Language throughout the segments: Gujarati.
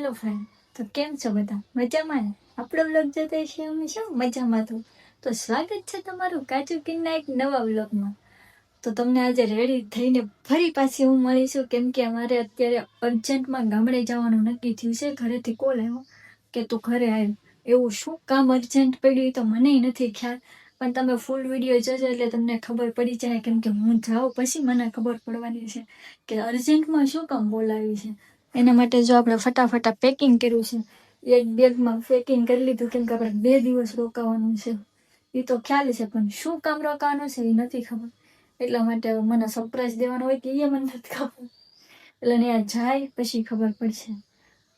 હેલો ફ્રેન્ડ, તો કેમ છો બધા? મજામાં ને? આપણો વ્લોગ જોતા છીએ અમે શું મજામાં તો સ્વાગત છે તમારું કાચુ કિંગના એક નવા વ્લોગમાં. તો તમને આજે રેડી થઈને ફરી પાછી હું મળીશું, કેમ કે અમારે અત્યારે અર્જન્ટમાં ગામડે જવાનું નક્કી થયું છે. ઘરેથી કોલ આવ્યો કે તું ઘરે આવ્યો. એવું શું કામ અર્જન્ટ પડ્યું તો મને નથી ખ્યાલ, પણ તમે ફૂલ વિડીયો જોજો એટલે તમને ખબર પડી જાય, કેમ કે હું જાઉં પછી મને ખબર પડવાની છે કે અર્જન્ટમાં શું કામ બોલાવી છે. એના માટે જો આપણે ફટાફટ પેકિંગ કર્યું છે, એક બેગમાં પેકિંગ કરી લીધું, કેમ કે આપણે 2 દિવસ રોકાવાનું છે. એ તો ખ્યાલ છે, પણ શું કામ રોકાવાનું છે એ નથી ખબર. એટલા માટે મને સરપ્રાઈઝ દેવાનો હોય કે એ મને નથી ખબર, એટલે ત્યાં જાય પછી ખબર પડશે.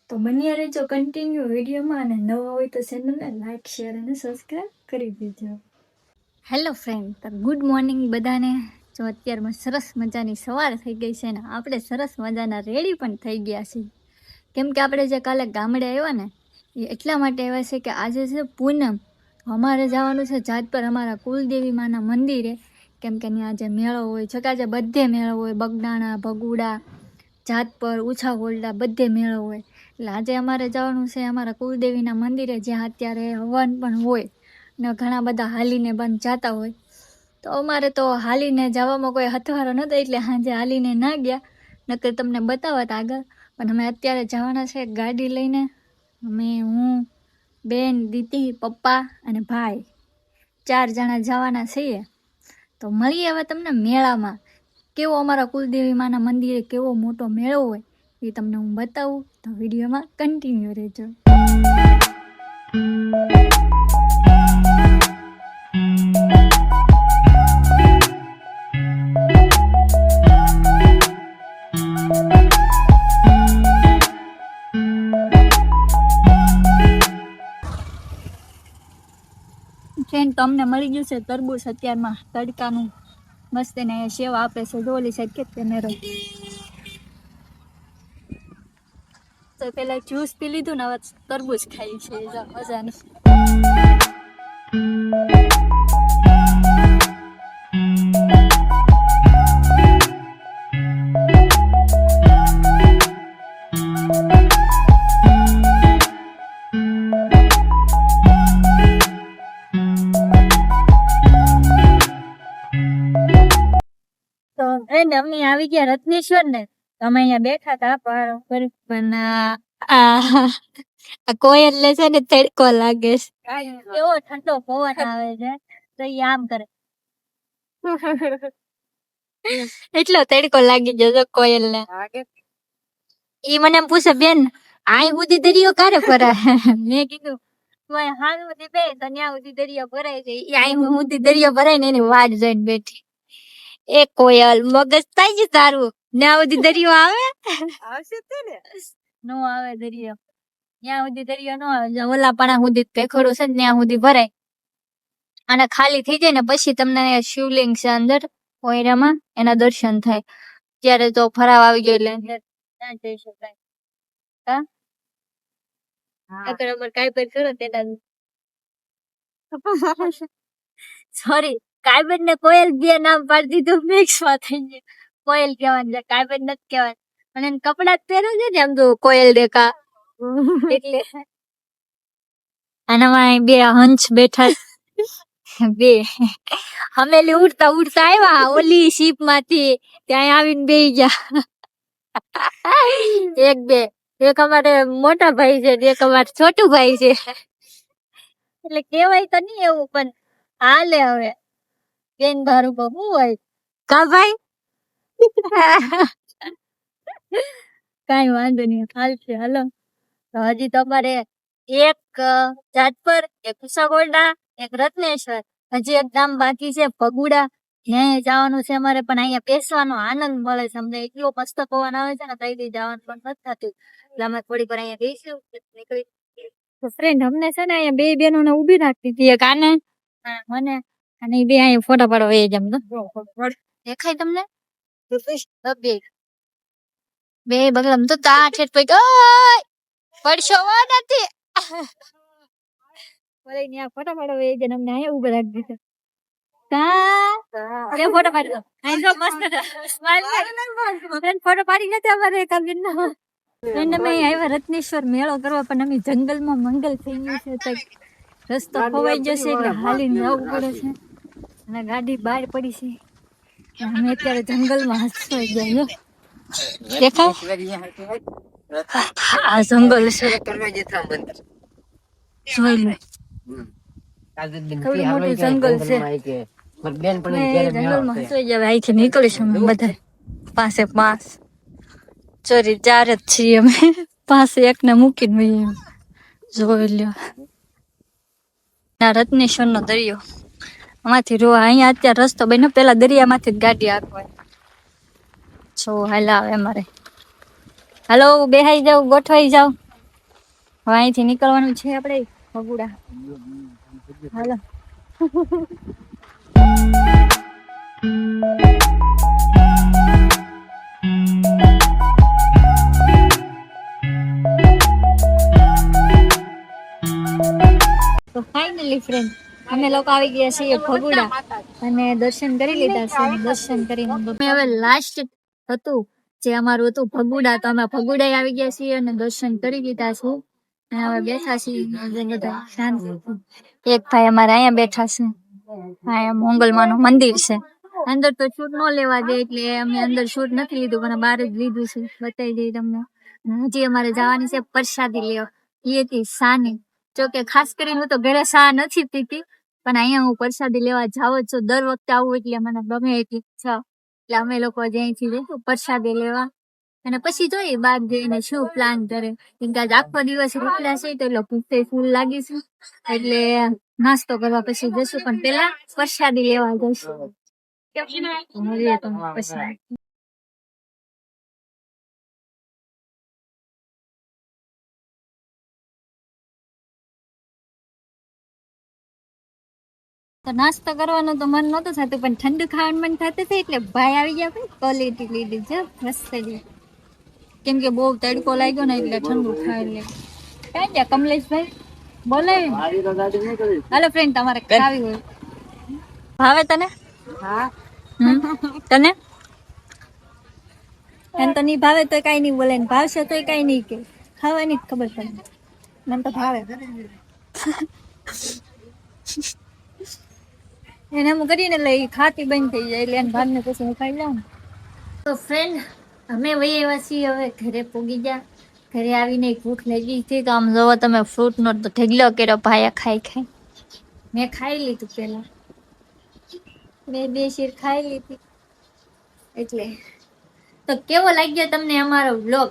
તો બન્યા રહેજો કન્ટિન્યુ વિડીયોમાં, અને નવા હોય તો ચેનલને લાઈક, શેર અને સબસ્ક્રાઈબ કરી દેજો. હેલો ફ્રેન્ડ, તો ગુડ મોર્નિંગ બધાને. જો અત્યારમાં સરસ મજાની સવાર થઈ ગઈ છે ને આપણે સરસ મજાના રેડી પણ થઈ ગયા છીએ, કેમ કે આપણે જે કાલે ગામડે આવ્યા ને એ એટલા માટે આવ્યા છે કે આજે છે પૂનમ. અમારે જવાનું છે જાતપર અમારા કુલદેવી માના મંદિરે, કેમ કે ત્યાં જે મેળો હોય છે, કે આજે બધે મેળો હોય, બગડાણા, ભગુડા, જાતપર, ઉછા ગોલડા બધે મેળો હોય. એટલે આજે અમારે જવાનું છે અમારા કુલદેવીના મંદિરે, જ્યાં અત્યારે હવન પણ હોય ને ઘણા બધા હાલીને બંધ જતા હોય. તો અમારે તો હાલીને જવામાં કોઈ હથવારો નહોતો, એટલે સાંજે હાલીને ના ગયા, નકર તમને બતાવત આગળ. પણ અમે અત્યારે જવાના છે ગાડી લઈને. અમે, હું, બેન, દીદી, પપ્પા અને ભાઈ 4 જણા જવાના છીએ. તો મળીએ હવે તમને મેળામાં. કેવો અમારા કુલદેવી માના મંદિરે કેવો મોટો મેળો હોય એ તમને હું બતાવું, તો વિડીયોમાં કન્ટિન્યુ રહેજો. ફ્રેન્ડ, તમને મળી ગયું છે તરબૂચ અત્યારમાં તડકાનું મસ્ત, ને સેવા આપે છે. ડોલી સાઈડ કે કેમેરો તો પેલા જ્યુસ પી લીધું ને હવે તરબૂચ ખાઈ છે મજાનું. તો એને અમે આવી ગયા રત્નેશ્વર ને, અમે અહીંયા બેઠા હતા પણ આ કોયલ લે છે ને તડકો લાગે છે, એવો ઠંડો પવન આવે છે તો એ આમ કરે એટલો તડકો લાગી ગયો કોયલ ને. ઈ મને એમ પૂછે, બેન આઈ સુધી દરિયો ક્યારે ભરાય? મેં કીધું હાલ સુધી બે તો ન્યા સુધી દરિયો ભરાય છે. ઈ આઈ સુધી દરિયો ભરાય ને એની વાટ જોઈને બેઠી. એ કોયલ મગજ થાય છે તારું, ન્યા સુધી દરિયો આવે? આવશે તો ને, નો આવે દરિયો, ન્યા સુધી દરિયો નો આવે. ઓલા પાણા સુધી પેખડું છે ને ત્યાં સુધી ભરાય, અને ખાલી થઈ જાય ને પછી તમને શિવલિંગ છે અંદર કોયરામાં, એના દર્શન થાય. ત્યારે તો ફરાવ આવી ગયો એટલે ત્યાં જઈ શકાય. હા, અગર અમાર કાઈ પર કરો તેના સોરી, કાયબન ને કોયલ બે નામ પાડી દીધું, મિક્સ માં થઈ ગયું. કોયલ કહેવાનું છે, કાયબન નથી કહેવાનું. અને એને કપડા પહેરો છે ને એમ તો કોયલ દેખા એટલે. અને બે હંસ બેઠા બે હમેલી ઉડતા ઉડતા આવ્યા ઓલી શીપ માંથી, ત્યાં આવીને બેહી ગયા. એક અમારે મોટા ભાઈ છે, એક અમારે છોટું ભાઈ છે. એટલે કેવાય તો નહીં એવું, પણ હાલે હવે. બેન ભારું બહુ હોય કા ભાઈ. કઈ વાંધો નહીં, હાલશે. હાલો, તો હજી તમારે એક જાતપર, એક ઉસાગોરડા, એક રત્નેશ્વર, હજી એક ગામ બાકી છે ભગુડા. ત્યાં જવાનું છે અમારે, પણ અહીંયા બેસવાનો આનંદ મળે છે અમને. એટલો મસ્ત પવન આવે છે ને, ત્યાંથી જવાનું પણ નથી થતું. એટલે અમે થોડીક વાર અહીંયા બેસીશું, નીકળી. તો ફ્રેન્ડ, અમને છે ને અહીંયા બે બેનોને ઊભી રાખતી હતી, એક આને મને, અને બે અહીંયા ફોટા પાડવા એ જમ દેખાય તમને બે બગલમ તો તા ઠેઠ પડી પડશો નથી. બોલે ત્યાં ફોટા પાડવા એ જન અમને અહીંયા ઊભા રાખી દીધા. કા ફોટો પાડી દો, અહીં જો મસ્ત સ્માઈલ ફોટો પાડી નથી અમારે કબીર નો. અને અમે આવ્યા રત્નેશ્વર મેળો કરવા, પણ અમે જંગલમાં મંગલ થઈ ગયું છે, તો રસ્તો ખોવાઈ જશે એટલે હાલીને જવું પડે છે, અને ગાડી બહાર પડી છે. અમે અત્યારે જંગલમાં હસવાઈ ગયા. દેખાય આ જંગલ છે, જોઈ લો કેવડું મોટું જંગલ છે. જંગલમાં હસવાઈ જાય. અહીંથી નીકળીશું અમે બધા પાસે ચોરી 4 જ છીએ અમે, પાસે એકને મૂકીને વહી. જોઈ લ્યો રત્નેશ્વર નો દરિયો. આમાંથી અહીંયા અત્યારે રસ્તો બન્યો, પેલા દરિયામાંથી જ ગાડી આખવાય. જો હાલા આવે અમારે. હાલો બેહાઈ જાવ, ગોઠવાઈ જાવ. હવે અહીંથી નીકળવાનું છે આપણે ભગુડા. હાલો તો ફાઇનલી ફ્રેન્ડ અમે લોકો આવી ગયા છીએ ભગુડા, અને દર્શન કરી લીધા છે. દર્શન કરીને હવે લાસ્ટ હતું જે અમારું હતું ભગુડા, તો અમે ભગુડા આવી ગયા છીએ અને દર્શન કરી લીધા છે. અને હવે બેઠા છીએ બધા શાંતિથી. એક ભાઈ અમારે અહીંયા બેઠા છે. અહીંયા મોંગલમાનું મંદિર છે. અંદર તો શૂટ ન લેવા દે એટલે અમે અંદર શૂટ નથી લીધું, પણ બહાર જ લીધું છે. બતાવી દઈ તમને. હજી અમારે જવાની છે પ્રસાદી લેવા. એ હતી સાની. જોકે ખાસ કરીને હું તો ઘરે સા નથી પીતી, પણ અહીંયા હું પ્રસાદી લેવા જાઉં જ છું. દર વખતે આવું એટલે મને ગમે એટલી ઈચ્છા, એટલે અમે લોકો અહીંથી જઈશું પ્રસાદી લેવા, અને પછી જોઈએ બહાર જઈને શું પ્લાન કરે. કેમ કે આજ આખો દિવસ રોટલા છે, તો એટલે ભૂખે ફૂલ લાગી છે, એટલે નાસ્તો કરવા પછી જશું, પણ પેલા પ્રસાદી લેવા જઈશું. મળીએ તો પછી. તો નાસ્તો કરવાનું તો મન નતું થતું, પણ ઠંડુ ખાવાનું મન થતું હતું, એટલે ભાઈ આવી ગયા. ક્વોલિટી લીધી છે મસ્ત. કેમ કે બહુ તડકો લાગ્યો ને એટલે ઠંડુ ખાઈ લે. ક્યાં ગયા કમલેશભાઈ? બોલે. હાલો ફ્રેન્ડ, તમારે ખાવી હોય ભાવે તને? હા તને એમ તો નહીં ભાવે તો કઈ નહીં બોલે, ભાવશે તો કઈ નહીં કે. ખાવાની જ ખબર પડે. મને તો ભાવે. એને એમ કરીને એટલે એ ખાતી બંધ થઈ જાય, એટલે એને ભાવને પછી હું ખાઈ લઉં. તો ફ્રેન્ડ અમે વહી આવ્યા છીએ, હવે ઘરે પૂગી ગયા. ઘરે આવીને ભૂખ લાગી હતી, તો આમ જોવો તમે ફ્રૂટ નો તો ઢગલો કર્યો ભાઈ ખાઈ. મેં ખાઈ લીધું પેલા, મેં 2 શીર ખાઈ લીધી. એટલે તો કેવો લાગ્યો તમને અમારો વ્લોગ?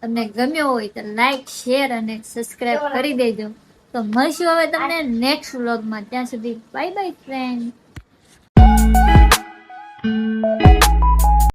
તમને ગમ્યો હોય તો લાઈક, શેર અને સબસ્ક્રાઇબ કરી દેજો. તો મળશું હવે તમને નેક્સ્ટ વ્લોગમાં. ત્યાં સુધી બાય બાય ફ્રેન્ડ.